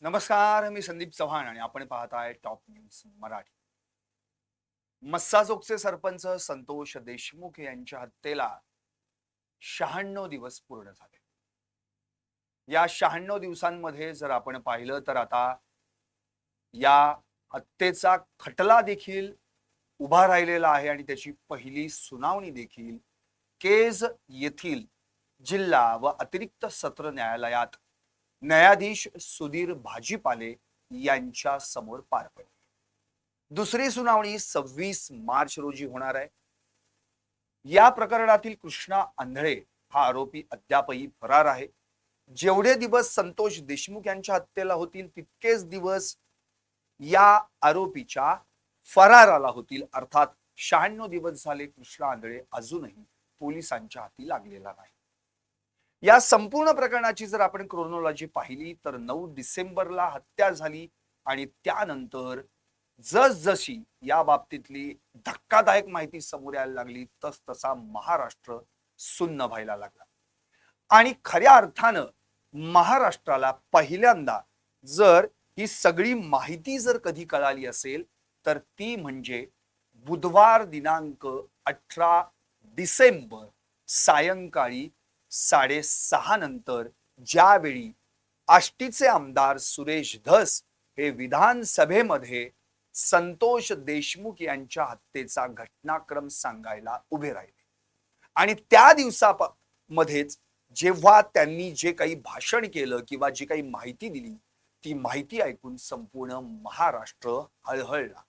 नमस्कार, मी संदीप चव्हाण आणि आपण पाहत आहे टॉप न्यूज मराठी. मस्साजोगचे सरपंच संतोष देशमुख यांच्या हत्येला 96 दिवस पूर्ण झाले. या 96 दिवसांमध्ये जर आपण पाहिलं तर आता या हत्येचा खटला देखील उभा राहिलेला आहे आणि त्याची पहिली सुनावणी देखील केज येथील जिल्हा व अतिरिक्त सत्र न्यायालयात न्यायाधीश सुधीर भाजीपाले यांच्या समोर पार पडली. दुसरी सुनावणी 26 मार्च रोजी होणार आहे. या प्रकरणातील कृष्णा आंधळे हा आरोपी अद्यापही फरार आहे. जेवढे दिवस संतोष देशमुख यांच्या हत्येला होतील तितकेच दिवस या आरोपीच्या फराराला होतील. अर्थात 96 दिवस झाले कृष्णा आंधळे अजूनही पोलिसांच्या हाती लागलेला नाही. या संपूर्ण प्रकरणाची जर आपण क्रोनॉलॉजी पाहिली तर 9 डिसेंबरला हत्या झाली आणि त्यानंतर जसजशी या बाबतीतली धक्कादायक माहिती समोर यायला लागली तस तसा महाराष्ट्र सुन्न व्हायला लागला. आणि खऱ्या अर्थानं महाराष्ट्राला पहिल्यांदा जर ही सगळी माहिती जर कधी कळाली असेल तर ती म्हणजे बुधवार दिनांक 18 डिसेंबर सायंकाळी 6:30 नंतर ज्यावेळी आष्टीचे आमदार सुरेश धस हे विधानसभेमध्ये संतोष देशमुख यांच्या हत्येचा घटनाक्रम सांगायला उभे राहिले. आणि त्या दिवसामध्येच जेव्हा त्यांनी जे काही भाषण केलं किंवा जी काही माहिती दिली ती माहिती ऐकून संपूर्ण महाराष्ट्र हळहळला.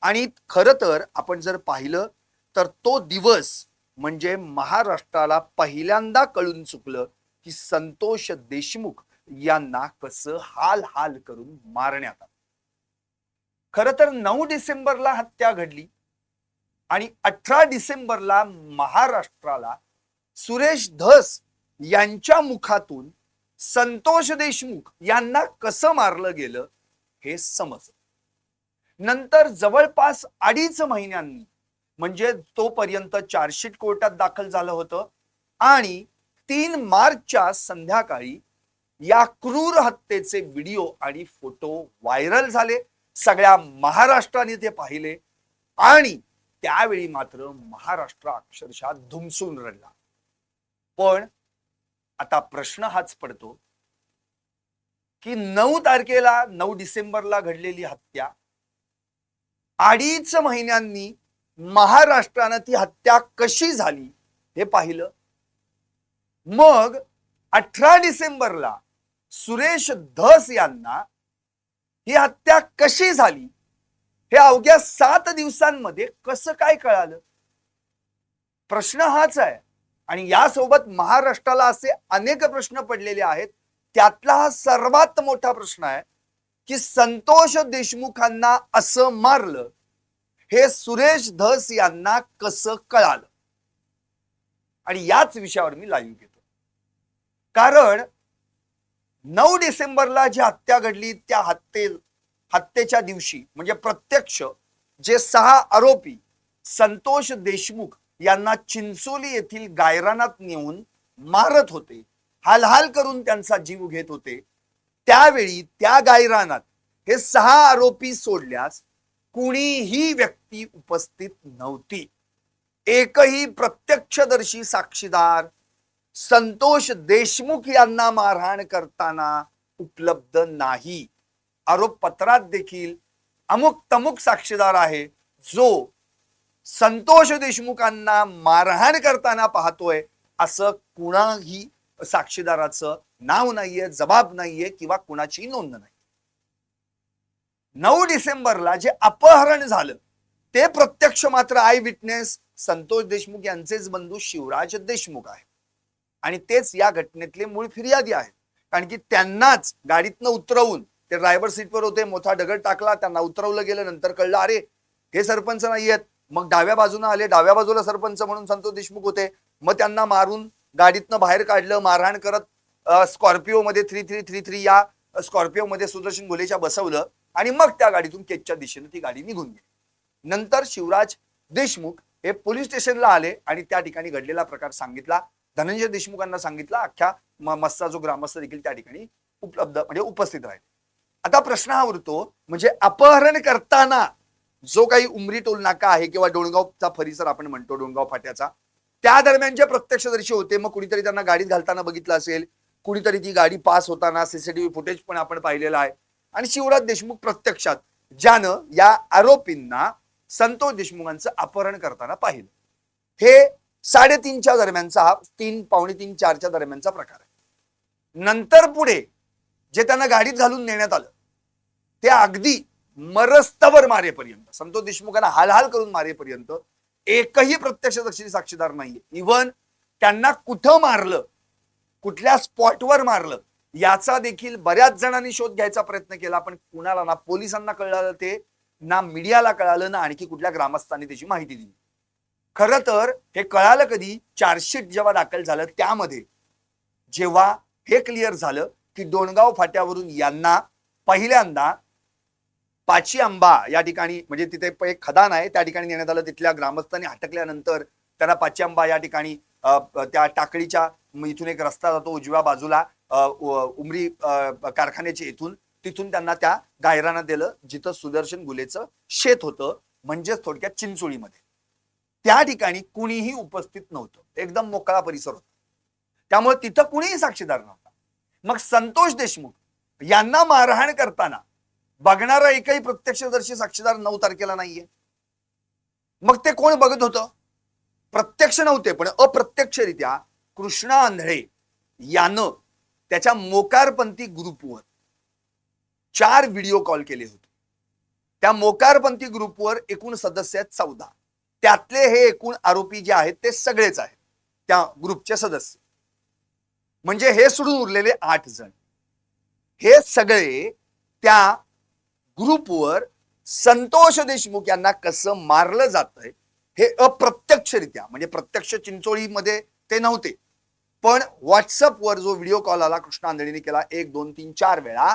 आणि खरं तर आपण जर पाहिलं तर तो दिवस म्हणजे महाराष्ट्राला पहिल्यांदा कळून चुकलं की संतोष देशमुख यांना कसं हाल हाल करून मारण्यात आलं. खरं तर 9 डिसेंबरला हत्या घडली आणि 18 डिसेंबरला महाराष्ट्राला सुरेश धस यांच्या मुखातून संतोष देशमुख यांना कसं मारलं गेलं हे समजलं. नंतर जवळपास 2.5 महिन्यांनी म्हणजे तोपर्यंत चार्जशीट कोर्टात दाखल झालं होतं आणि 3 मार्चच्या संध्याकाळी या क्रूर हत्येचे व्हिडिओ आणि फोटो व्हायरल झाले. सगळ्या महाराष्ट्राने ते पाहिले आणि त्यावेळी मात्र महाराष्ट्र अक्षरशः धुमसून रडला. पण आता प्रश्न हाच पडतो की 9 डिसेंबरला घडलेली हत्या 2.5 महिन्यांनी महाराष्ट्रानं ती हत्या कशी झाली हे पाहिलं. मग 18 डिसेंबरला सुरेश धस यांना ही हत्या कशी झाली हे अवघ्या 7 दिवसांमध्ये कसं काय कळालं? प्रश्न हाच आहे. आणि यासोबत महाराष्ट्राला असे अनेक प्रश्न पडलेले आहेत. त्यातला हा सर्वात मोठा प्रश्न आहे की संतोष देशमुखांना असं मारलं हे सुरेश धस यांना कसं कळालं. आणि याच विषयावर मी लाईव्ह घेतो. कारण 9 डिसेंबरला जी हत्या घडली त्या हत्येच्या दिवशी म्हणजे प्रत्यक्ष जे 6 आरोपी संतोष देशमुख यांना चिंचोली येथील गायरानात नेऊन मारत होते, हालहाल करून त्यांचा जीव घेत होते, त्यावेळी त्या गायरानात हे 6 आरोपी सोडल्यास कुणीही व्यक्ती उपस्थित नव्हती. एकही प्रत्यक्षदर्शी साक्षीदार संतोष देशमुख यांना मारहाण करताना उपलब्ध नाही. आरोप पत्रात देखील अमुक तमुक साक्षीदार आहे जो संतोष देशमुखांना मारहाण करताना पाहतोय असं कुणाही साक्षीदाराचं नाव नाहीये, जबाब नाहीये किंवा कुणाची नोंद नाही. 9 डिसेंबरला जे अपहरण झालं ते प्रत्यक्ष मात्र आय विटनेस संतोष देशमुख यांचेच बंधू शिवराज देशमुख आहे आणि तेच या घटनेतले मूळ फिर्यादी आहेत. कारण की त्यांनाच गाडीतनं उतरवून ते ड्रायव्हर सीटवर होते, मोठा दगड टाकला, त्यांना उतरवलं गेलं. नंतर कळलं अरे हे सरपंच नाहीयेत. मग डाव्या बाजूने आले, डाव्या बाजूला सरपंच म्हणून संतोष देशमुख होते. मग त्यांना मारून गाडीतनं बाहेर काढलं, मारहाण करत स्कॉर्पिओ मध्ये 3333 या स्कॉर्पिओ मध्ये सुदर्शन घोलेच्या बसवलं आणि मग त्या गाडीतून केजच्या दिशेने ती गाडी निघून गेली. नंतर शिवराज देशमुख हे पोलीस स्टेशनला आले आणि त्या ठिकाणी घडलेला प्रकार सांगितला. धनंजय देशमुखांना सांगितला. अख्ख्या मस्सा जो ग्रामस्थ देखील त्या ठिकाणी उपस्थित राहिले. आता प्रश्न हा उरतो, म्हणजे अपहरण करताना जो काही उमरी टोल नाका आहे किंवा डोणगावचा परिसर आपण म्हणतो डोणगाव फाट्याचा, त्या दरम्यान जे प्रत्यक्षदर्शी होते, मग कुणीतरी त्यांना गाडीत घालताना बघितलं असेल, कुणीतरी ती गाडी पास होताना सीसीटीव्ही फुटेज पण आपण पाहिलेलं आहे. आणि शिवराज देशमुख प्रत्यक्षात ज्यानं या आरोपींना संतोष देशमुखांचं अपहरण करताना पाहिलं, हे 3:30च्या दरम्यानचा हा 3 पावणे 3 4च्या दरम्यानचा प्रकार आहे. नंतर पुढे जे त्यांना गाडीत घालून नेण्यात आलं ते अगदी मरस्तवर मारेपर्यंत, संतोष देशमुखांना हालहाल करून मारेपर्यंत एकही प्रत्यक्षदर्शी साक्षीदार नाहीये. इव्हन त्यांना कुठं मारलं, कुठल्या स्पॉटवर मारलं याचा देखील बऱ्याच जणांनी शोध घ्यायचा प्रयत्न केला, पण कुणाला ना पोलिसांना कळलं ते, ना मीडियाला कळालं, ना आणखी कुठल्या ग्रामस्थांनी त्याची माहिती दिली. खरं तर हे कळालं कधी, चार्जशीट जेव्हा दाखल झालं त्यामध्ये जेव्हा हे क्लिअर झालं की डोणगाव फाट्यावरून यांना पहिल्यांदा पाची आंबा या ठिकाणी, म्हणजे तिथे एक खदान आहे त्या ठिकाणी नेण्यात आलं. तिथल्या ग्रामस्थांनी हटकल्यानंतर त्यांना पाची आंबा या ठिकाणी त्या टाकळीच्या इथून एक रस्ता जातो उजव्या बाजूला उमरी कारखान्याच्या इथून, तिथून त्यांना त्या गायराना दिलं जिथं सुदर्शन गुलेचं शेत होतं, म्हणजेच थोडक्यात चिंचोळीमध्ये. त्या ठिकाणी कुणीही उपस्थित नव्हतं, एकदम मोकळा परिसर होता, त्यामुळे तिथं कुणीही साक्षीदार नव्हता. मग संतोष देशमुख यांना मारहाण करताना बघणारा एकही प्रत्यक्षदर्शी साक्षीदार 9 तारखेला नाहीये. मग ते कोण बघत होतं? प्रत्यक्ष नव्हते, पण अप्रत्यक्षरित्या कृष्णा आंधळे यानं त्याच्या मोकारपंथी ग्रुपवर 4 व्हिडिओ कॉल केले होते. त्या मोकारपंथी ग्रुपवर एकूण सदस्य आहेत 14. त्यातले हे एकूण आरोपी जे आहेत ते सगळेच आहेत त्या ग्रुपचे सदस्य, म्हणजे हे सोडून उरलेले 8 जण. हे सगळे त्या ग्रुपवर संतोष देशमुख यांना कसं मारलं जातंय हे अप्रत्यक्षरित्या, म्हणजे प्रत्यक्ष चिंचोळीमध्ये ते नव्हते, पण व्हॉट्सअपवर जो व्हिडिओ कॉल आला कृष्णा आंधळीने केला 1 2 3 4 वेळा,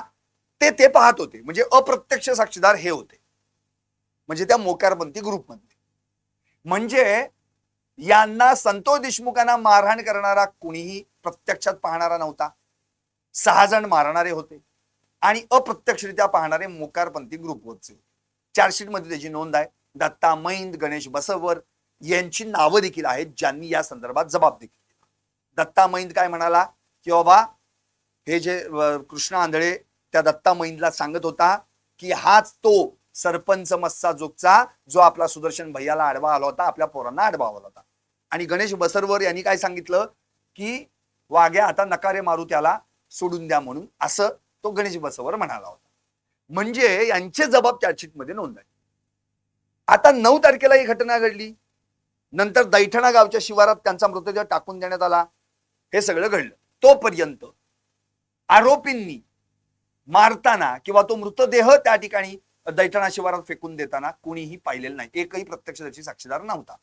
ते पाहत होते. म्हणजे अप्रत्यक्ष साक्षीदार हे होते, म्हणजे त्या मोकारपंथी ग्रुपमध्ये. म्हणजे यांना संतोष देशमुखांना मारहाण करणारा कुणीही प्रत्यक्षात पाहणारा नव्हता. 6 जण मारणारे होते आणि अप्रत्यक्षरित्या पाहणारे मोकारपंथी ग्रुपवरचे. चार्जशीट मध्ये त्याची नोंद आहे. दत्ता मैंद, गणेश बसवर यांची नावं देखील आहेत ज्यांनी या संदर्भात जबाब देखील दिला. दत्ता मैंद काय म्हणाला की बाबा हे जे कृष्णा आंधळे त्या दत्ता मैंदला सांगत होता की हाच तो सरपंच मस्सा जोगचा जो आपला सुदर्शन भैयाला आडवा आला होता, आपल्या पोरांना आडवा आला होता. आणि गणेश बसरवर यांनी काय सांगितलं की वाघ्या आता नकारे मारू त्याला, सोडून द्या म्हणून, असं तो गणेश बसवर म्हणाला होता. म्हणजे यांचे जबाब चार्जशीट मध्ये नोंद आहे. आता 9 तारखेला ही घटना घडली. नंतर दैठणा गावच्या शिवारात त्यांचा मृतदेह टाकून देण्यात आला. हे सगळं घडलं. तोपर्यंत आरोपींनी मारताना किंवा तो मृतदेह त्या ठिकाणी दैठणा शिवारात फेकून देताना कुणीही पाहिलेलं नाही, एकही प्रत्यक्षदर्शी साक्षीदार नव्हता.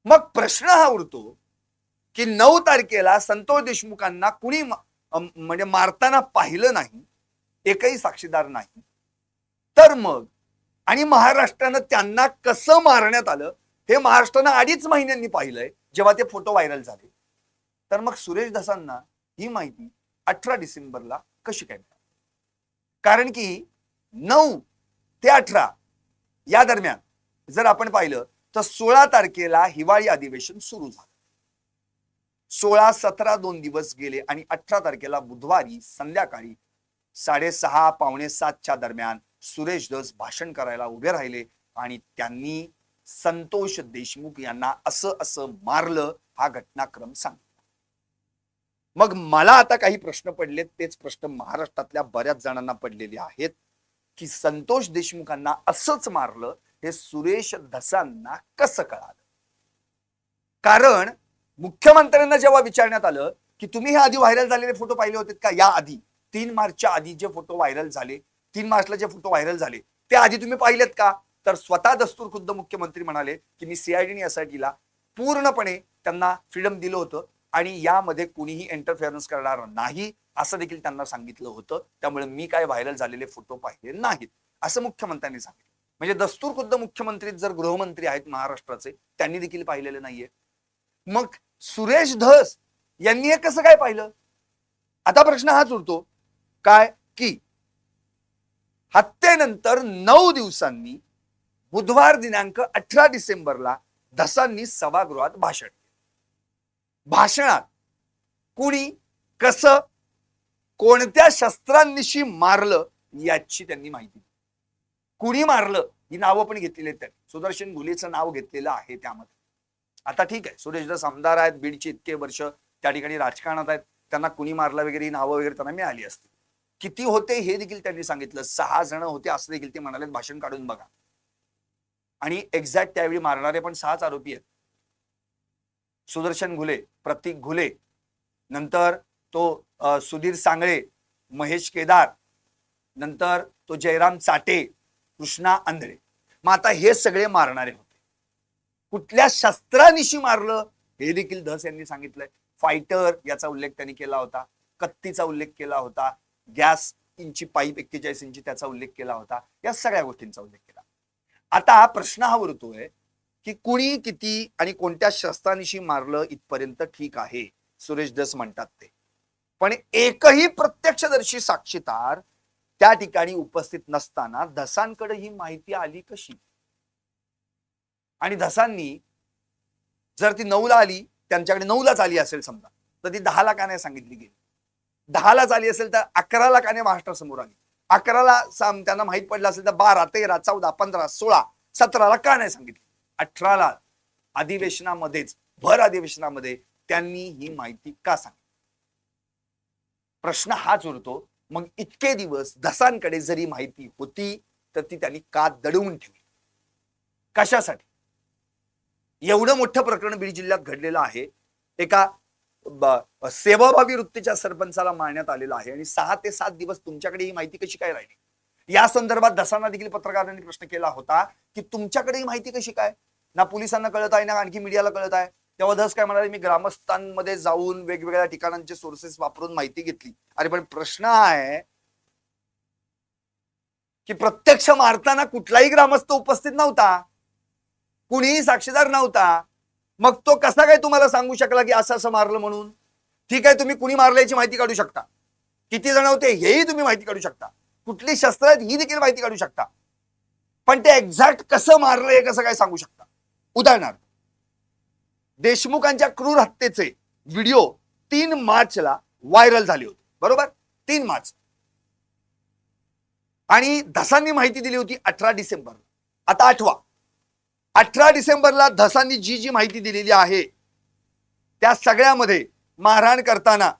मग प्रश्न हा उरतो की 9 तारखेला संतोष देशमुखांना कुणी म्हणजे मारताना पाहिलं नाही, एकही साक्षीदार नाही, तर मग आणि महाराष्ट्रानं त्यांना कसं मारण्यात आलं हे महाराष्ट्रानं 2.5 महिन्यांनी पाहिलंय जेव्हा ते फोटो व्हायरल झाले. तर मग सुरेश धसांना ही माहिती 18 डिसेंबरला कशी काय मिळाली? कारण की 9 ते 18 या दरम्यान जर आपण पाहिलं तर 16 तारखेला हिवाळी अधिवेशन सुरू झालं. 16, 17 2 दिवस गेले आणि 18 तारखेला बुधवारी संध्याकाळी 6:30 पावणे 7च्या दरम्यान सुरेश धस भाषण करायला उभे राहिले आणि त्यांनी संतोष देशमुख यांना असं असं मारलं, हा घटनाक्रम सांगितला. मग मला आता काही प्रश्न पडलेत, तेच प्रश्न महाराष्ट्रातल्या बऱ्याच जणांना पडलेले आहेत की संतोष देशमुखांना असंच मारलं हे सुरेश धसांना कसं कळालं? कारण मुख्यमंत्र्यांना जेव्हा विचारण्यात आलं की तुम्ही हे आधी व्हायरल झालेले फोटो पाहिले होते का, या आधी 3 मार्चच्या आधी जे फोटो व्हायरल झाले, 3 मार्चला जे फोटो व्हायरल झाले ते आधी तुम्ही पाहिलेत का? तर स्वतः दस्तूर खुद्द मुख्यमंत्री म्हणाले की मी सीआयडी एसआयटीला पूर्णपणे त्यांना फ्रीडम दिलं होतं आणि यामध्ये कुणीही इंटरफेरन्स करणार नाही असं देखील त्यांना सांगितलं होतं, त्यामुळे मी काय व्हायरल झालेले फोटो पाहिले नाहीत असं मुख्यमंत्र्यांनी सांगितलं. म्हणजे दस्तूर खुद्द मुख्यमंत्री जर गृहमंत्री आहेत महाराष्ट्राचे, त्यांनी देखील पाहिलेलं नाहीये. मग सुरेश धस यांनी हे कसं काय पाहिलं? आता प्रश्न हाच उरतो काय की हत्येनंतर 9 दिवसांनी बुधवार दिनांक 18 डिसेंबरला धसांनी सभागृहात भाषण केलं. भाषणात कुणी, कसं, कोणत्या शस्त्रांनिशी मारलं याची त्यांनी माहिती दिली. कुणी मारलं ही नावं पण घेतलेली आहेत त्यांनी. सुदर्शन घुलेचं नाव घेतलेलं आहे त्यामध्ये. आता ठीक आहे, सुरेश दस आमदार आहेत, बीडचे इतके वर्ष त्या ठिकाणी राजकारणात आहेत, त्यांना कुणी मारलं वगैरे ही नावं वगैरे त्यांना मिळाली असतील. किती होते हे देखील त्यांनी सांगितलं. 6 जण होते असं देखील ते म्हणाले. भाषण काढून बघा. आणि एक्झॅक्ट त्यावेळी मारणारे पण 6च आरोपी आहेत. सुदर्शन घुले, प्रतीक घुले, नंतर तो सुधीर सांगळे, महेश केदार, नंतर तो जयराम चाटे, कृष्णा आंधळे. मग आता हे सगळे मारणारे होते. कुठल्या शस्त्रानिशी मारलं हे देखील धस यांनी सांगितलंय. फायटर याचा उल्लेख त्यांनी केला होता, कत्तीचा उल्लेख केला होता, गॅस इंची पाईप 41 इंची त्याचा उल्लेख केला होता, या सगळ्या गोष्टींचा उल्लेख केला. आता प्रश्न हा उरतोय की कुणी, किती आणि कोणत्या शस्त्रानिशी मारलं इथपर्यंत ठीक आहे, सुरेश दस म्हणतात ते. पण एकही प्रत्यक्षदर्शी साक्षीदार त्या ठिकाणी उपस्थित नसताना धसांकडे ही माहिती आली कशी? आणि धसांनी जर ती 9ला आली, त्यांच्याकडे 9लाच आली असेल समजा, तर ती 10ला का नाही सांगितली गेली? 10लाच आली असेल तर 11ला का नाही महाराष्ट्रासमोर आली? 11ला त्यांना माहित पडलं असेल तर 12, 13, 14, 15, 16, 17ला का नाही सांगितली? 18ला अधिवेशनामध्येच, भर अधिवेशनामध्ये त्यांनी ही माहिती का सांगितली? प्रश्न हाच उरतो. मग इतके दिवस धसांकडे जरी माहिती होती तर ती त्यांनी का दडवून ठेवली? कशासाठी? एवढं मोठं प्रकरण बीड जिल्ह्यात घडलेलं आहे. एका सेवाभावी वृत्तीच्या सरपंचाला मारण्यात आलेलं आहे आणि 6 ते 7 दिवस तुमच्याकडे ही माहिती कशी काय राहिली? या संदर्भात धसांना देखील पत्रकारांनी प्रश्न केला होता की तुमच्याकडे ही माहिती कशी काय? ना पोलिसांना कळत आहे, ना आणखी मीडियाला कळत आहे. तेव्हा धस काय म्हणाले, मी ग्रामस्थांमध्ये जाऊन वेगवेगळ्या ठिकाणांचे सोर्सेस वापरून माहिती घेतली. अरे पण प्रश्न आहे की प्रत्यक्ष मारताना कुठलाही ग्रामस्थ उपस्थित नव्हता, कुणीही साक्षीदार नव्हता. मग तो कसा काय तुम्हाला सांगू शकला की असं असं मारलं म्हणून? ठीक आहे, तुम्ही कुणी मारल्याची माहिती काढू शकता, किती जण होते हेही तुम्ही माहिती काढू शकता, कुठली शस्त्र आहेत ही देखील माहिती काढू शकता, पण ते एक्झॅक्ट कसं मारलं हे कसं काय सांगू शकता? उदाहरणार्थ, देशमुखांच्या क्रूर हत्येचे व्हिडिओ 3 मार्चला व्हायरल झाले होते, बरोबर? 3 मार्च. आणि धसांनी माहिती दिली होती 18 डिसेंबर. आता आठवा, 18 डिसेंबरला धसांनी जी माहिती दिलेली आहे त्या सगळ्यामध्ये मारहाण करताना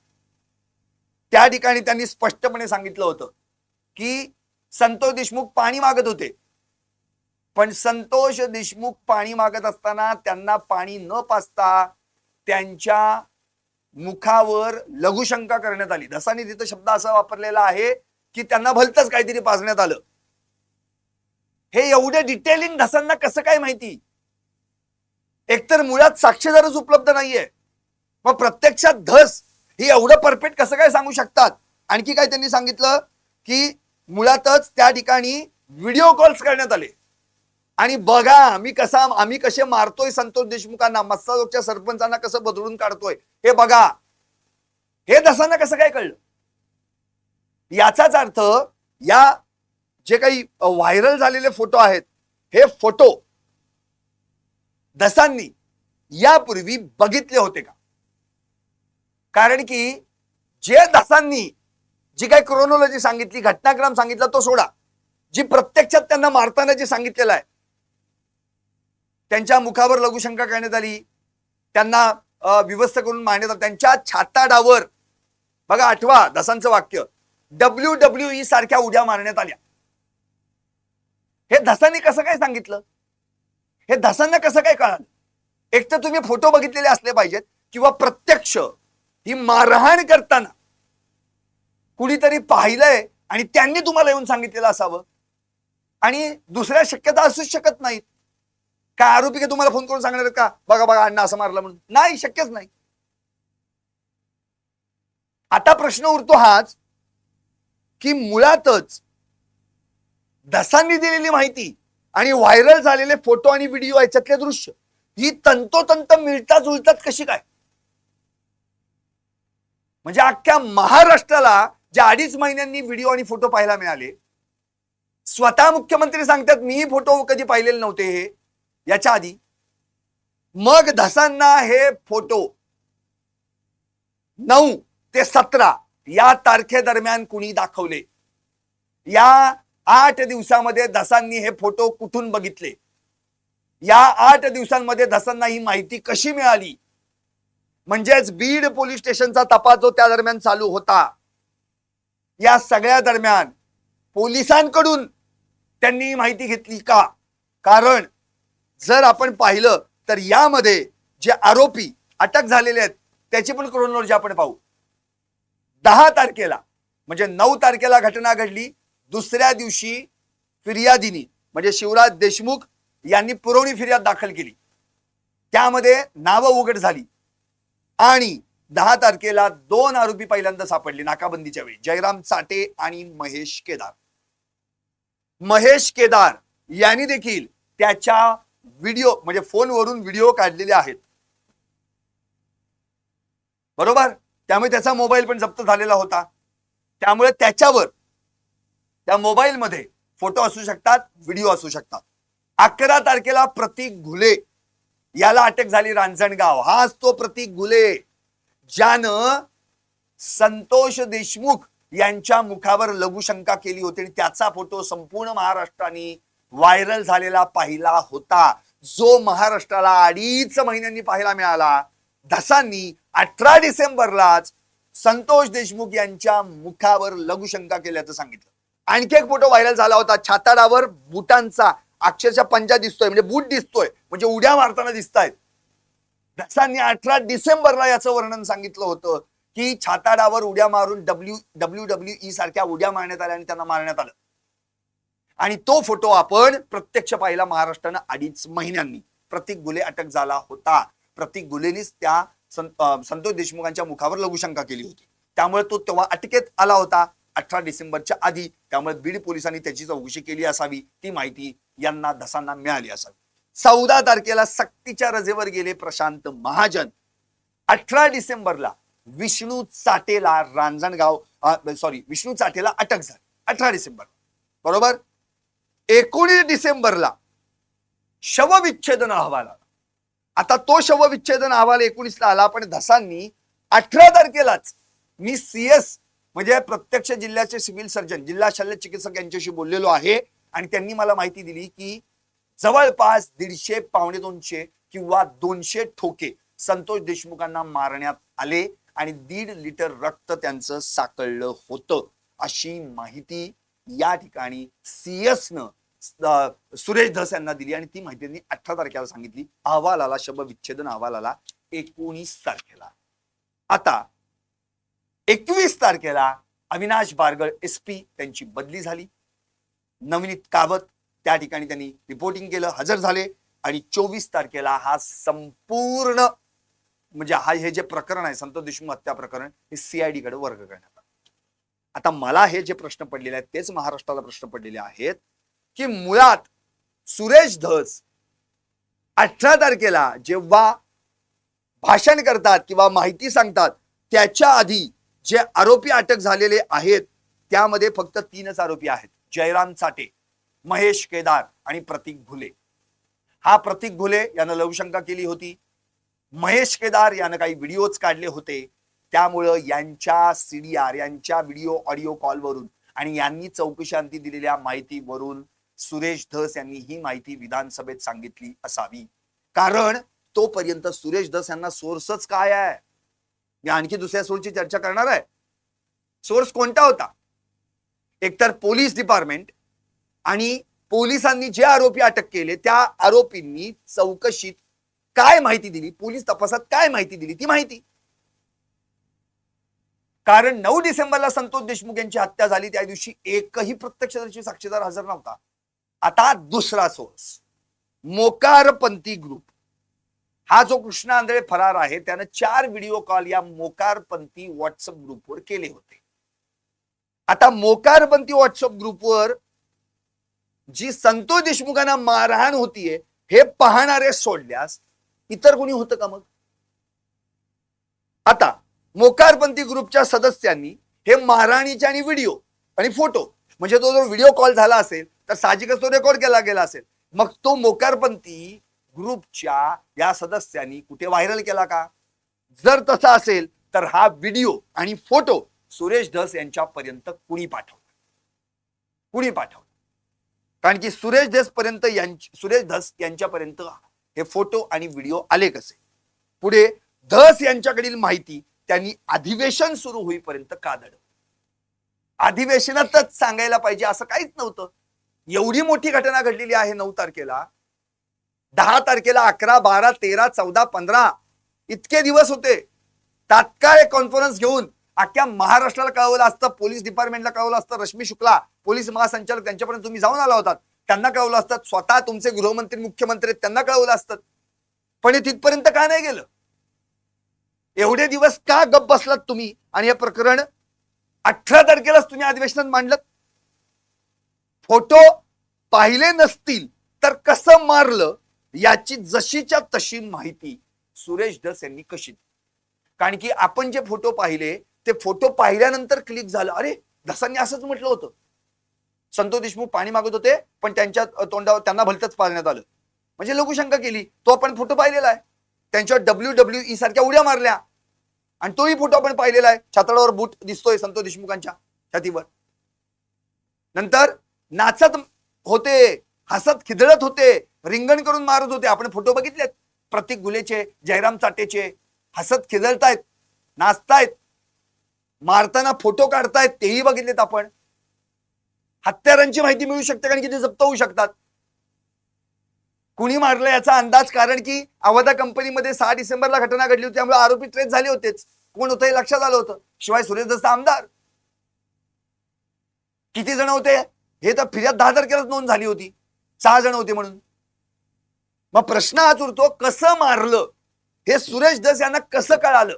त्या ठिकाणी त्यांनी स्पष्टपणे सांगितलं होतं की संतोष देशमुख पाणी मागत होते. पण संतोष देशमुख पाणी मागत असताना त्यांना पाणी न पाजता त्यांच्या मुखावर लघुशंका करण्यात आली. धसांनी तिथं शब्द असा वापरलेला आहे की त्यांना भलतंच काहीतरी पाजण्यात आलं. हे एवढे डिटेलिंग धसांना कसं काय माहिती? एकतर मुळात साक्षीदारच उपलब्ध नाहीये, मग प्रत्यक्षात धस ही एवढं परफेक्ट कसं काय सांगू शकतात? आणखी काय त्यांनी सांगितलं की मुळातच त्या ठिकाणी व्हिडिओ कॉल्स करण्यात आले आणि बघा आम्ही कसे मारतोय संतोष देशमुखांना, मस्साजोगच्या सरपंचांना कसं बदलून काढतोय हे बघा. हे धसांना कसं काय कळलं? याचाच अर्थ या जे काही व्हायरल झालेले फोटो आहेत हे फोटो धसांनी यापूर्वी बघितले होते का? कारण की जे धसांनी जी काही क्रोनॉलॉजी सांगितली, घटनाक्रम सांगितला तो सोडा, जी प्रत्यक्षात त्यांना मारताना जे सांगितलेलं आहे, त्यांच्या मुखावर लघुशंका करण्यात आली, त्यांना विवस्थ करून मारण्यात आलं, त्यांच्या छाताडावर बघा, आठवा धसांचं वाक्य, WWE सारख्या उड्या मारण्यात आल्या. हे धसांनी कसं काय सांगितलं? हे धसांना कसं काय कळालं? एक तर तुम्ही फोटो बघितलेले असले पाहिजेत किंवा प्रत्यक्ष ही मारहाण करताना कुणीतरी पाहिलंय आणि त्यांनी तुम्हाला येऊन सांगितलेलं असावं. आणि दुसऱ्या शक्यता असूच शकत नाहीत. काय आरोपी के तुम्हाला फोन करून सांगणार का, बघा बघा अण्णा असं मारलं म्हणून? नाही, शक्यच नाही. आता प्रश्न उरतो हाच की मुळातच धसांनी दिलेली माहिती आणि व्हायरल झालेले फोटो आणि व्हिडिओ याच्यातले दृश्य ही तंतोतंत मिळतात जुळतात कशी काय? म्हणजे अख्ख्या महाराष्ट्राला ज्या 2.5 महिन्यांनी व्हिडिओ आणि फोटो पाहायला मिळाले स्वतः मुख्यमंत्री सांगतात मी फोटो कधी पाहिलेले नव्हते हे याच्या आधी. मग धसांना हे फोटो 9 ते 17 या तारखेदरम्यान कुणी दाखवले? या 8 दिवसामध्ये धसांनी हे फोटो कुठून बघितले? या 8 दिवसांमध्ये धसांना ही माहिती कशी मिळाली? म्हणजेच बीड पोलीस स्टेशनचा तपास जो त्या दरम्यान चालू होता, या सगळ्या दरम्यान पोलिसांकडून त्यांनी माहिती घेतली का? कारण जर आपण पाहिलं तर यामध्ये जे आरोपी अटक झालेले आहेत त्याची पण क्रोनॉलॉजी आपण पाहू. 10 तारखेला म्हणजे 9 तारखेला घटना घडली. दुसऱ्या दिवशी फिर्यादीनी म्हणजे शिवराज देशमुख यांनी पुरवणी फिर्याद दाखल केली. त्यामध्ये नावं उघड झाली आणि 10 तारखेला 2 आरोपी पहिल्यांदा सापडले नाकाबंदीच्या वेळी, जयराम चाटे आणि महेश केदार. महेश केदार यांनी देखील त्याच्या व्हिडिओ म्हणजे फोनवरून व्हिडिओ काढलेले आहेत, बरोबर. त्यामुळे त्याचा मोबाईल पण जप्त झालेला होता. त्यामुळे त्याच्यावर त्या मोबाईल मध्ये फोटो असू शकतात, व्हिडिओ असू शकतात. 11 तारखेला प्रतीक घुले याला अटक झाली रांजणगाव. हाच तो प्रतीक घुले ज्यानं संतोष देशमुख यांच्या मुखावर लघुशंका केली होती आणि त्याचा फोटो संपूर्ण महाराष्ट्राने व्हायरल झालेला पाहिला होता, जो महाराष्ट्राला 2.5 महिन्यांनी पाहायला मिळाला. धसांनी 18 डिसेंबरलाच संतोष देशमुख यांच्या मुखावर लघुशंका केल्याचं सांगितलं. आणखी एक फोटो व्हायरल झाला होता छाताडावर बुटांचा, अक्षरशः पंजा दिसतोय म्हणजे बूट दिसतोय म्हणजे उड्या मारताना दिसतायत. धसांनी 18 डिसेंबरला याचं वर्णन सांगितलं होतं की छाताडावर उड्या मारून WWE सारख्या उड्या मारण्यात आल्या आणि त्यांना मारण्यात आलं. आणि तो फोटो आपण प्रत्यक्ष पाहिला महाराष्ट्रानं 2.5 महिन्यांनी. प्रतीक घुले अटक झाला होता. प्रतीक घुलेनीच त्या संतोष देशमुखांच्या मुखावर लघुशंका केली होती. त्यामुळे तो तेव्हा अटकेत आला होता 18 डिसेंबरच्या आधी. त्यामुळे बीड पोलिसांनी त्याची चौकशी केली असावी, ती माहिती यांना धसांना मिळाली असावी. 14 तारखेला सक्तीच्या रजेवर गेले प्रशांत महाजन. 18 डिसेंबरला विष्णू चाटेला विष्णू चाटेला अटक झाली 18 डिसेंबर, बरोबर. 19 डिसेंबरला शवविच्छेदन अहवाल आला. आता तो शवविच्छेदन अहवाल 19ला आला, पण धसांनी 18 तारखेलाच मी CS म्हणजे प्रत्यक्ष जिल्ह्याचे सिव्हिल सर्जन, जिल्हा शल्य चिकित्सक यांच्याशी बोललेलो आहे आणि त्यांनी मला माहिती दिली की जवळपास 150, 150 किंवा 200 ठोके संतोष देशमुखांना मारण्यात आले आणि 1.5 लिटर रक्त त्यांचं साकळलं होतं, अशी माहिती या ठिकाणी CS न सुरेश धस यांना दिली आणि ती माहिती त्यांनी 18 तारखेला सांगितली. अहवाल आला, शवविच्छेदन अहवाल आला 19 तारखेला. आता 21 तारखेला अविनाश बारगळ SP त्यांची बदली झाली. नवनीत कावत त्या ठिकाणी त्यांनी रिपोर्टिंग केलं, हजर झाले आणि 24 तारखेला हा संपूर्ण म्हणजे हे जे प्रकरण आहे संतोष देशमुख हत्या प्रकरण हे CID कडे वर्ग करण्यात आलं. आता मला हे जे प्रश्न पडलेले आहेत तेच महाराष्ट्राला प्रश्न पडलेले आहेत की मुळात सुरेश धस 18 तारखेला जेव्हा भाषण करतात किंवा माहिती सांगतात त्याच्या आधी जे आरोपी अटक झालेले आहेत त्यामध्ये फक्त 3च आरोपी आहेत, जयराम चाटे, महेश केदार आणि प्रतीक घुले. हा प्रतीक घुले यानं लघुशंका केली होती. महेश केदार यानं काही व्हिडिओज काढले होते. त्यामुळं यांच्या CDR यांच्या व्हिडिओ ऑडिओ कॉलवरून आणि यांनी चौकशांती दिलेल्या माहितीवरून सुरेश धस यांनी ही माहिती विधानसभेत सांगितली असावी. कारण तोपर्यंत सुरेश धस यांना सोर्सच काय आहे, मी आणखी दुसऱ्या सोर्सची चर्चा करणार आहे. सोर्स कोणता होता? एकतर पोलीस डिपार्टमेंट आणि पोलिसांनी जे आरोपी अटक केले त्या आरोपींनी चौकशीत काय माहिती दिली, पोलीस तपासात काय माहिती दिली ती माहिती. कारण 9 डिसेंबरला संतोष देशमुख यांची हत्या झाली त्या दिवशी एकही प्रत्यक्षदर्शी साक्षीदार हजर नव्हता. आता दुसरा सोर्स मोकारपंथी ग्रुप. हा जो कृष्णा आंधळे फरार आहे त्यानं 4 व्हिडिओ कॉल या मोकारपंथी व्हॉट्सअप ग्रुपवर केले होते. आता मोकारपंथी व्हॉट्सअप ग्रुपवर जी संतोष देशमुखांना मारहाण होतीये हे पाहणारे सोडल्यास इतर कोणी होतं का मग? आता मोकारपंथी ग्रुपच्या सदस्यांनी हे मारहाणीचे आणि व्हिडिओ आणि फोटो म्हणजे तो जो व्हिडिओ कॉल झाला असेल तर साहजिकच तो रेकॉर्ड केला गेला असेल. मग तो मोकारपंथी ग्रुपच्या या सदस्यांनी कुठे व्हायरल केला का? जर तसा असेल तर हा व्हिडिओ आणि फोटो सुरेश धस यांच्यापर्यंत कुणी पाठवला? कुणी पाठवला? कारण की सुरेश धस यांच्यापर्यंत हे फोटो आणि व्हिडिओ आले कसे? पुढे धस यांच्याकडील माहिती त्यांनी अधिवेशन सुरू होईपर्यंत का दडवली? अधिवेशनातच सांगायला पाहिजे असं काहीच नव्हतं. एवढी मोठी घटना घडलेली आहे 9 तारखेला, 10 तारखेला 11, 12, 13, 14, 15 इतके दिवस होते. तात्काळ कॉन्फरन्स घेऊन अख्ख्या महाराष्ट्राला कळवलं असतं, पोलीस डिपार्टमेंटला कळवलं असतं, रश्मी शुक्ला पोलीस महासंचालक त्यांच्यापर्यंत तुम्ही जाऊन आला होतात, त्यांना कळवलं असतं, स्वतः तुमचे गृहमंत्री मुख्यमंत्री त्यांना कळवलं असतं. पण हे तिथपर्यंत का नाही गेलं? एवढे दिवस का गप्प बसलात तुम्ही? आणि हे प्रकरण 18 तारखेलाच तुम्ही अधिवेशनात मांडलं. फोटो पाहिले नसतील तर कसं मारलं याची जशीच्या तशी माहिती सुरेश धस यांनी कशी दिली? कारण की आपण जे फोटो पाहिले ते फोटो पाहिल्यानंतर क्लिक झालं, अरे धसांनी असंच म्हटलं होतं. संतोष देशमुख पाणी मागत होते पण त्यांच्या तोंडावर त्यांना भलतच पाळण्यात आलं. म्हणजे लघुशंका केली. तो आपण फोटो पाहिलेला आहे, त्यांच्यावर WWE सारख्या उड्या मारल्या आणि तोही फोटो आपण पाहिलेला आहे. छाताडावर बूट दिसतोय संतोष देशमुखांच्या छातीवर. नंतर नाचत होते, हसत खिदळत होते, रिंगण करून मारत होते. आपण फोटो बघितलेत प्रतीक गुलेचे, जयराम चाटेचे. हसत खिदळतायत, नाचतायत, मारताना फोटो काढतायत तेही बघितलेत आपण. हत्यारांची माहिती मिळू शकते कारण की ते जप्त होऊ शकतात. कुणी मारलं याचा अंदाज, कारण की अवधा कंपनीमध्ये 6 डिसेंबरला घटना घडली होती, त्यामुळे आरोपी ट्रेस झाले होतेच. कोण होतं हे लक्षात आलं होतं. शिवाय सुरेश धस आमदार. किती जण होते हे तर फिर्याद 10 तारखेलाच नोंद झाली होती, 6 जण होते म्हणून. मग प्रश्न हाच उरतो, कसं मारलं हे सुरेश धस यांना कसं कळालं?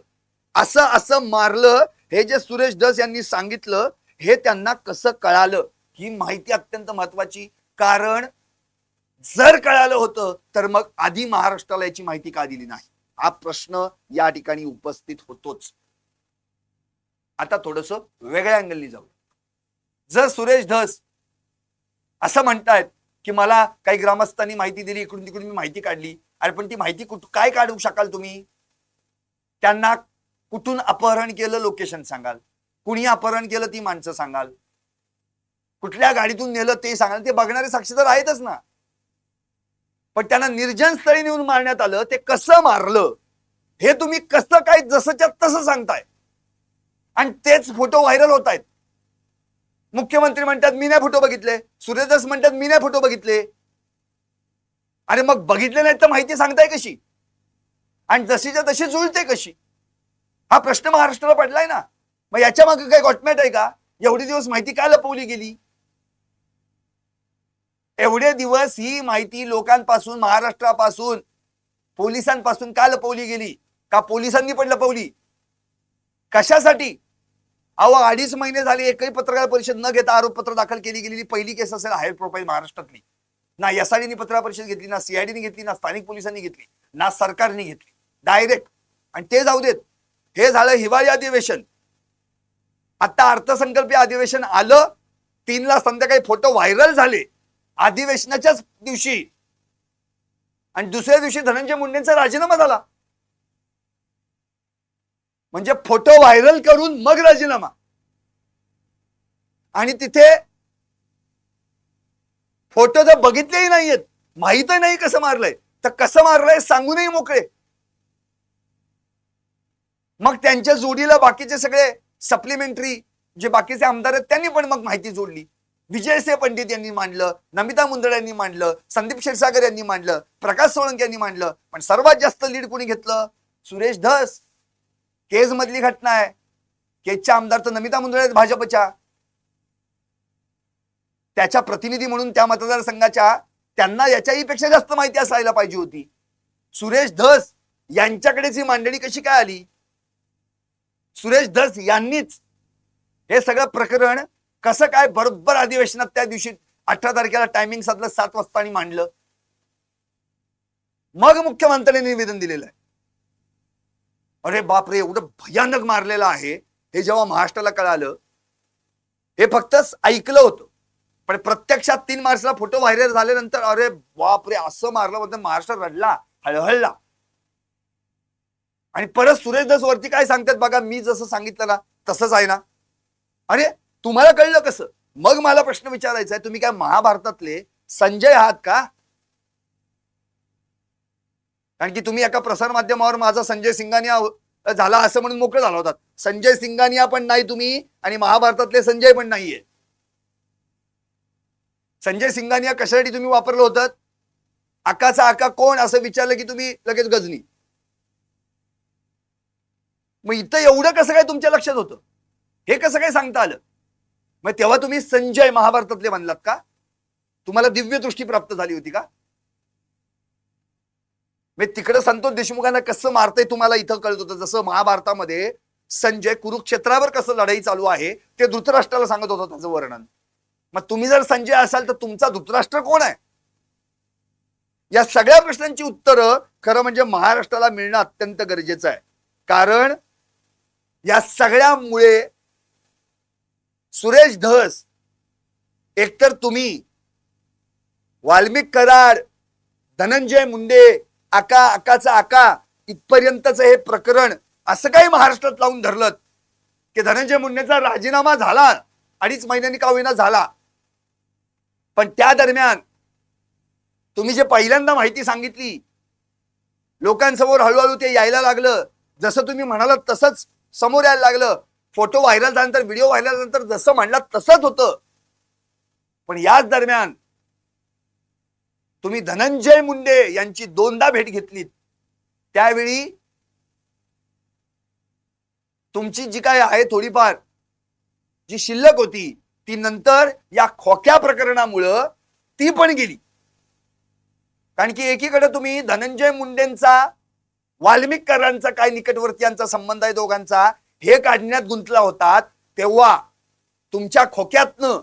असं मारलं हे जे सुरेश धस यांनी सांगितलं हे त्यांना कसं कळालं? ही माहिती अत्यंत महत्वाची. कारण जर कळालं होतं तर मग आधी महाराष्ट्राला याची माहिती का दिली नाही, हा प्रश्न या ठिकाणी उपस्थित होतोच. आता थोडस वेगळ्या अँगलनी जाऊ. जर सुरेश धस असं म्हणतायत की मला काही ग्रामस्थांनी माहिती दिली, इकडून तिकडून मी माहिती काढली, अरे पण ती माहिती काय काढू शकाल तुम्ही? त्यांना कुठून अपहरण केलं लोकेशन सांगाल, कुणी अपहरण केलं ती माणसं सांगाल, कुठल्या गाडीतून नेलं ते सांगाल, ते बघणारे साक्षीदार आहेतच ना. पण त्यांना निर्जन स्थळी नेऊन मारण्यात आलं, ते कसं मारलं हे तुम्ही कसं काय जसंच्या तसं सांगताय आणि तेच फोटो व्हायरल होत आहेत. मुख्यमंत्री म्हणतात मी नाही फोटो बघितले, सुरेश धस म्हणतात मी नाही फोटो बघितले. अरे मग बघितले नाही तर माहिती सांगताय कशी आणि जशीच्या तशी जुळते कशी? हा प्रश्न महाराष्ट्राला पडलाय ना. मग याच्या मागे काही गॉटमॅट आहे का? एवढे दिवस माहिती काय लपवली गेली? एवढे दिवस ही माहिती लोकांपासून, महाराष्ट्रापासून, पोलिसांपासून का लपवली गेली? का पोलिसांनी पण लपवली? कशासाठी? अहो 2.5 महिने झाले एकही पत्रकार परिषद न घेता आरोपपत्र दाखल केली गेलेली पहिली केस असेल हाय प्रोफाईल महाराष्ट्रातली. ना एसआयडीने पत्रकार परिषद घेतली, ना सीआयडीने घेतली, ना स्थानिक पोलिसांनी घेतली, ना सरकारने घेतली, डायरेक्ट. आणि ते जाऊ देत, हे झालं हिवाळी अधिवेशन. आता अर्थसंकल्पीय अधिवेशन आलं, 3ला संध्याकाळी फोटो व्हायरल झाले अधिवेशनाच्याच दिवशी, आणि दुसऱ्या दिवशी धनंजय मुंडेंचा राजीनामा झाला. म्हणजे फोटो व्हायरल करून मग राजीनामा. आणि तिथे फोटो जर बघितलेही नाहीयेत, माहितही नाही कसं मारलंय, तर कसं मारलंय सांगूनही मोकळे. मग त्यांच्या जोडीला बाकीचे सगळे सप्लिमेंटरी जे बाकीचे आमदार आहेत त्यांनी पण मग माहिती जोडली. विजयसिंह पंडित यांनी मांडलं, नमिता मुंदडा यांनी मांडलं, संदीप क्षीरसागर यांनी मांडलं, प्रकाश सोळंके यांनी मांडलं. पण सर्वात जास्त लीड कोणी घेतलं? सुरेश धस. केज मधली घटना आहे, केजच्या आमदार तर नमिता मुंदडा आहेत भाजपच्या, त्याच्या प्रतिनिधी म्हणून त्या मतदारसंघाच्या, त्यांना याच्याही पेक्षा जास्त माहिती असायला पाहिजे होती. सुरेश धस यांच्याकडेच ही मांडणी कशी काय आली? सुरेश धस यांनीच हे सगळं प्रकरण कसं काय बरोबर अधिवेशनात त्या दिवशी 18 तारखेला टायमिंग साधलं 7 वाजता आणि मांडलं. मग मुख्यमंत्र्यांनी निवेदन दिलेलं आहे. अरे बापरे, एवढं भयानक मारलेलं आहे हे जेव्हा महाराष्ट्राला कळालं, हे फक्त ऐकलं होतं, पण प्रत्यक्षात 3 मार्चला फोटो व्हायरल झाल्यानंतर अरे बापरे असं मारलं म्हणतं, महाराष्ट्र रडला, हळहळला. आणि परत सुरेश धस वरती काय सांगतात बघा, मी जसं सांगितलं ना तसंच आहे ना. अरे तुम्हाला कळलं कसं? मग मला प्रश्न विचारायचा आहे, तुम्ही काय महाभारतातले संजय आहात का? कारण की तुम्ही एका प्रसार माध्यमावर माझा संजय सिंगानिया झाला असं म्हणून मोकळे झाला होतात. संजय सिंगानिया पण नाही तुम्ही आणि महाभारतातले संजय पण नाहीये. संजय सिंगानिया कशासाठी तुम्ही वापरलं होतं? आकाचा आका कोण असं विचारलं की तुम्ही लगेच गजनी. मग इथं एवढं कसं काय तुमच्या लक्षात होतं? हे कसं काय सांगता आलं? मग तेव्हा तुम्ही संजय महाभारतातले म्हणलात का? तुम्हाला दिव्य दृष्टी प्राप्त झाली होती का? मग तिकडे संतोष देशमुखांना कसं मारतंय तुम्हाला इथं कळत होतं, जसं महाभारतामध्ये संजय कुरुक्षेत्रावर कसं लढाई चालू आहे ते धृतराष्ट्राला सांगत होतं त्याचं वर्णन. मग तुम्ही जर संजय असाल तर तुमचा धृतराष्ट्र कोण आहे? या सगळ्या प्रश्नांची उत्तरं खरं म्हणजे महाराष्ट्राला मिळणं अत्यंत गरजेचं आहे. कारण या सगळ्यामुळे सुरेश धस, एकतर तुम्ही वाल्मिक कराड, धनंजय मुंडे, आकाचा आका इथपर्यंतच हे प्रकरण असं काही महाराष्ट्रात लावून धरलं की धनंजय मुंडेचा राजीनामा झाला, 2.5 महिन्यांनी का होईना झाला, पण त्या दरम्यान तुम्ही जे पहिल्यांदा माहिती सांगितली लोकांसमोर हळूहळू ते यायला लागलं, जसं तुम्ही म्हणालात तसंच समोर यायला लागलं. फोटो व्हायरल झाल्यानंतर, व्हिडिओ व्हायरल झाल्यानंतर जसं म्हणलात तसंच होतं. पण याच दरम्यान तुम्ही धनंजय मुंडे यांची 2दा भेट घेतलीत. त्यावेळी तुमची जी काय आहे थोडीफार जी शिल्लक होती ती नंतर या खोक्या प्रकरणामुळं ती पण गेली. कारण की एकीकडे तुम्ही धनंजय मुंडेंचा वाल्मिक करारांचा काय निकटवर्तीयांचा संबंध आहे दोघांचा हे काढण्यात गुंतला होतात, तेव्हा तुमच्या खोक्यातनं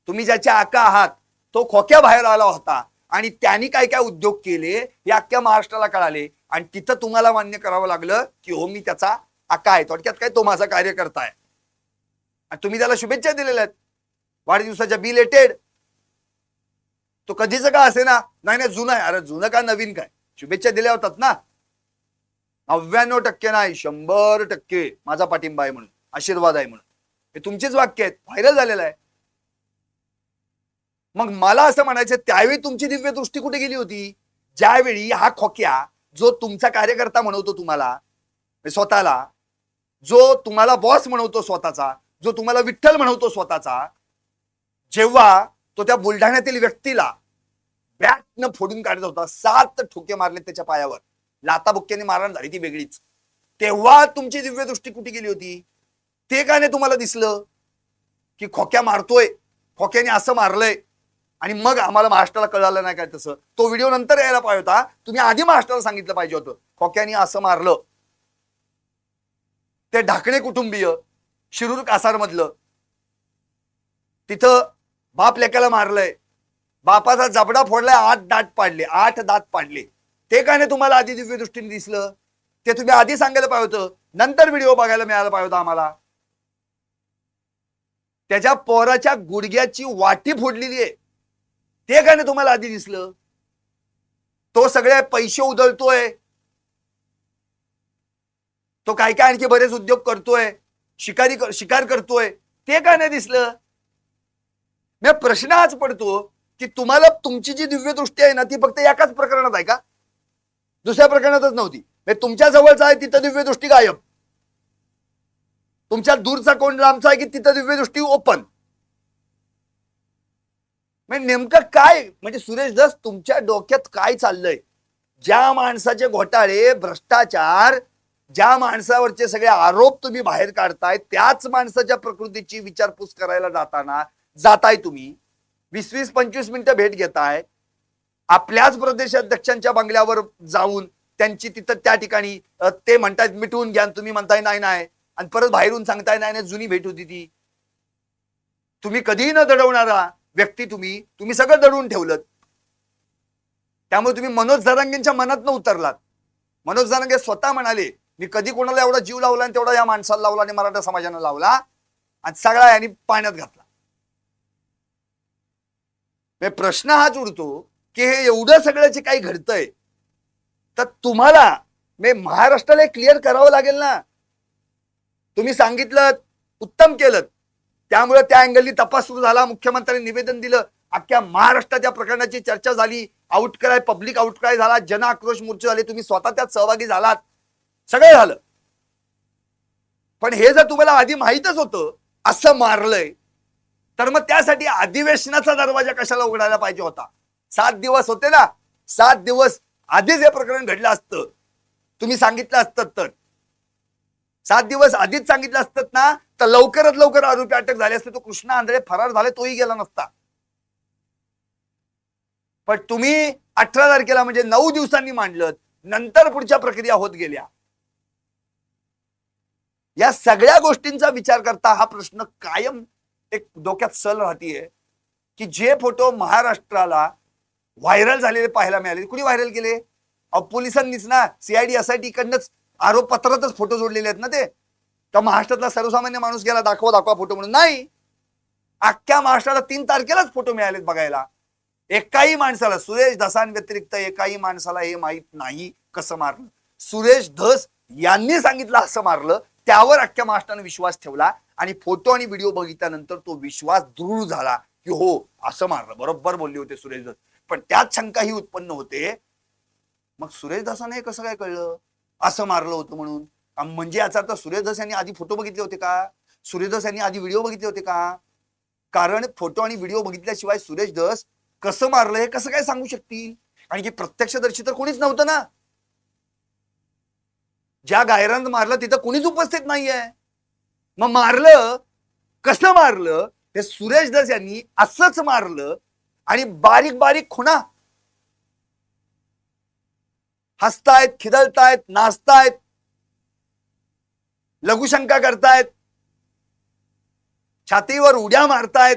तुम्ही ज्याच्या आका आहात तो खोक्या बाहेर आला होता आणि त्यांनी काय काय उद्योग केले हे अख्ख्या महाराष्ट्राला कळाले. आणि तिथं तुम्हाला मान्य करावं लागलं की हो मी त्याचा आका आहे, थोडक्यात काय तो माझा कार्यकर्ता आहे. आणि तुम्ही त्याला शुभेच्छा दिलेल्या आहेत वाढदिवसाच्या बिलेटेड. तो कधीच का असे ना, नाही नाही जुनं आहे. अरे जुनं का नवीन काय, शुभेच्छा दिल्या होतात ना. 99% नाही 100% माझा पाठिंबा आहे म्हणून, आशीर्वाद आहे म्हणून, हे तुमचेच वाक्य आहेत, व्हायरल झालेलं आहे. मग मला असं म्हणायचं त्यावेळी तुमची दिव्य दृष्टी कुठे गेली होती? ज्यावेळी हा खोक्या जो तुमचा कार्यकर्ता म्हणवतो तुम्हाला स्वतःला, जो तुम्हाला बॉस म्हणवतो स्वतःचा, जो तुम्हाला विठ्ठल म्हणवतो स्वतःचा, जेव्हा तो त्या बुलढाण्यातील व्यक्तीला बॅटनं फोडून काढत होता, 7 ठोके मारले त्याच्या पायावर, लाताबुक्क्याने मारहाण झाली ती वेगळीच, तेव्हा तुमची दिव्य दृष्टी कुठे गेली होती? ते का नाही तुम्हाला दिसलं की खोक्या मारतोय, खोक्याने असं मारलंय आणि मग आम्हाला महाराष्ट्राला कळालं नाही काय? तसं तो व्हिडिओ नंतर यायला पाहिजे होता. तुम्ही आधी महाराष्ट्राला सांगितलं पाहिजे होतं खोक्याने असं मारलं. ते ढाकणे कुटुंबीय शिरूर कासार मधलं, तिथं बाप लेकाला मारलंय, बापाचा जबडा फोडलाय, 8 दात पाडले. ते काय नाही तुम्हाला आधी दिव्य दृष्टीने दिसलं? ते तुम्ही आधी सांगायला पाहिजे होतं, नंतर व्हिडिओ बघायला मिळायला पाहिजे होता आम्हाला. त्याच्या पोराच्या गुडघ्याची वाटी फोडलेली आहे, ते काय नाही तुम्हाला आधी दिसलं? तो सगळे पैसे उधळतोय, तो काय काय आणखी बरेच उद्योग करतोय, शिकार करतोय, ते का नाही दिसलं? मी प्रश्न हाच पडतो की तुम्हाला तुमची जी दिव्य दृष्टी आहे ना ती फक्त एकाच प्रकरणात आहे का? दुसऱ्या प्रकरणातच नव्हती? तुमच्या जवळचा आहे तिथं दिव्य दृष्टी गायब, तुमच्या दूरचा कोण लांबचा आहे की तिथं दिव्य दृष्टी ओपन. नेमकं काय म्हणजे सुरेश धस तुमच्या डोक्यात काय चाललंय? ज्या माणसाचे घोटाळे, भ्रष्टाचार, ज्या माणसावरचे सगळे आरोप तुम्ही बाहेर काढताय, त्याच माणसाच्या प्रकृतीची विचारपूस करायला जाताय तुम्ही. 20-25 मिनिटं भेट घेताय, आपल्याच प्रदेशाध्यक्षांच्या बंगल्यावर जाऊन त्यांची तिथं त्या ठिकाणी ते म्हणतायत मिटवून घ्या, तुम्ही म्हणताय नाही नाही, आणि परत बाहेरून सांगताय नाही नाही जुनी भेट होती ती. तुम्ही कधीही न दडवणारा व्यक्ती, तुम्ही सगळं दडवून ठेवलं. त्यामुळे तुम्ही मनोज जरांगेंच्या मनात न उतरलात. मनोज जरांगे स्वतः म्हणाले मी कधी कोणाला एवढा जीव लावला आणि तेवढा या माणसाला लावला आणि मराठा समाजाने लावला, आणि सगळा यांनी पाण्यात घातला. प्रश्न हाच उडतो की हे एवढं सगळं जे काही घडतंय तर तुम्हाला महाराष्ट्राला क्लिअर करावं लागेल ना. तुम्ही सांगितलं, उत्तम केलं, त्यामुळे त्या अँगलनी तपास सुरू झाला, मुख्यमंत्र्यांनी निवेदन दिलं, अख्ख्या महाराष्ट्रात या प्रकरणाची चर्चा झाली, आउटक्राय, पब्लिक आउटक्राय झाला, जन आक्रोश मोर्चे झाले, तुम्ही स्वतः त्यात सहभागी झालात, सगळं झालं. पण हे जर तुम्हाला आधी माहीतच होतं असं मारलंय, तर मग त्यासाठी अधिवेशनाचा दरवाजा कशाला उघडायला पाहिजे होता? 7 दिवस होते ना, 7 दिवस आधीच हे प्रकरण घडलं असतं, तुम्ही सांगितलं असतं तर. 7 दिवस आधीच सांगितलं असतं ना, तर लवकरात लवकर आरोपी अटक झाले असते. तो कृष्णा आंधळे फरार झाले, तोही गेला नसता. पण तुम्ही 18 तारखेला म्हणजे 9 दिवसांनी मांडलं, नंतर पुढच्या प्रक्रिया होत गेल्या. या सगळ्या गोष्टींचा विचार करता हा प्रश्न कायम एक डोक्यात सल राहतीये की जे फोटो महाराष्ट्राला व्हायरल झालेले पाहायला मिळाले, कुणी व्हायरल केले? पोलिसांनीच ना, सीआयडी एसआयटी कडनंच आरोप पत्रातच फोटो जोडलेले आहेत ना ते. तर महाराष्ट्रातला सर्वसामान्य माणूस गेला दाखवा फोटो म्हणून? नाही. अख्ख्या महाराष्ट्राला 3 तारखेलाच फोटो मिळालेत बघायला. एकाही माणसाला, सुरेश धसांव्यतिरिक्त एकाही माणसाला हे माहित नाही कसं मारलं. सुरेश धस यांनी सांगितलं असं मारलं, त्यावर अख्ख्या महाराष्ट्राने विश्वास ठेवला आणि फोटो आणि व्हिडिओ बघितल्यानंतर तो विश्वास दृढ झाला की हो असं मारलं, बरोबर बोलले होते सुरेश धस. पण त्यात शंका ही उत्पन्न होते, मग सुरेश धसाने कसं काय कळलं असं मारलं होतं म्हणून? म्हणजे याचा अर्थ सुरेश धस यांनी आधी फोटो बघितले होते का? सुरेश धस यांनी आधी व्हिडिओ बघितले होते का? कारण फोटो आणि व्हिडिओ बघितल्याशिवाय सुरेश धस कसं मारलं हे कसं काय सांगू शकतील? आणि की प्रत्यक्षदर्शी तर कोणीच नव्हतं ना. ज्या गायरान मारलं तिथं कोणीच उपस्थित नाहीये. मग मारलं कसं मारलं? हे सुरेश धस यांनी असंच मारलं आणि बारीक बारीक खुणा, हसतायत, खिदळतायत, नाचतायत, लघुशंका करतायत, छातीवर उड्या मारतायत.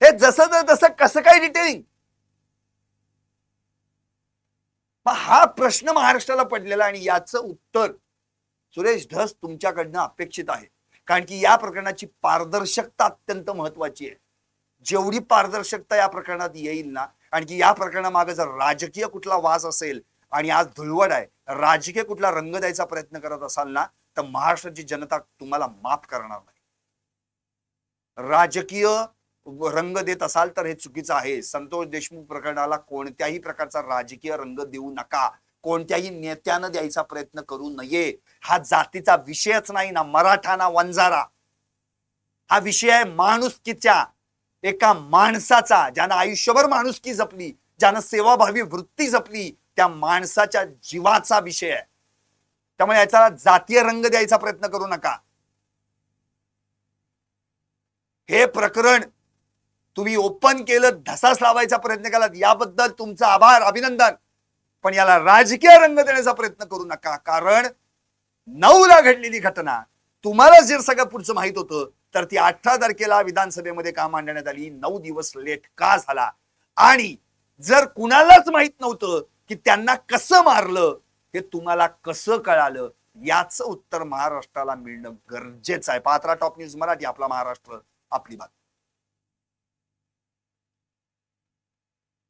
हे जसं तसं कसं काय डिटेलिंग? हा प्रश्न महाराष्ट्राला पडलेला आणि याचं उत्तर सुरेश धस तुमच्याकडनं अपेक्षित आहे. कारण की या प्रकरणाची पारदर्शकता अत्यंत महत्वाची आहे. जेवढी पारदर्शकता या प्रकरणात येईल ना, आणि की या प्रकरणामागे जर राजकीय कुठला वास असेल आणि आज धुळवड आहे, राजकीय कुठला रंग द्यायचा प्रयत्न करत असाल ना, तर महाराष्ट्राची जनता तुम्हाला माफ करणार नाही. राजकीय रंग देत असाल तर हे चुकीचं आहे. संतोष देशमुख प्रकरणाला कोणत्याही प्रकारचा राजकीय रंग देऊ नका. कोणत्याही नेत्यानं द्यायचा प्रयत्न करू नये. हा जातीचा विषयच नाही ना, मराठा ना वंजारा. हा विषय आहे माणुसकीच्या, एका माणसाचा, ज्यानं आयुष्यभर माणुसकी जपली, ज्यानं सेवाभावी वृत्ती जपली, त्या माणसाच्या जीवाचा विषय आहे. त्यामुळे याचा जातीय रंग द्यायचा प्रयत्न करू नका. हे प्रकरण तुम्ही ओपन केलं, धसास लावायचा प्रयत्न केला, याबद्दल तुमचा आभार, अभिनंदन. पण याला राजकीय रंग देण्याचा प्रयत्न करू नका. कारण 9 ला घडलेली घटना तुम्हाला जर सगळं पुढचं माहित होतं तर ती 18 तारखेला विधानसभेमध्ये का मांडण्यात आली, 9 दिवस लेट का झाला? आणि जर कुणालाच माहित नव्हतं की त्यांना कसं मारलं, हे तुम्हाला कसं कळालं, याचं उत्तर महाराष्ट्राला मिळणं गरजेचं आहे. पात्रा टॉप न्यूज मराठी, आपला महाराष्ट्र, आपली बात.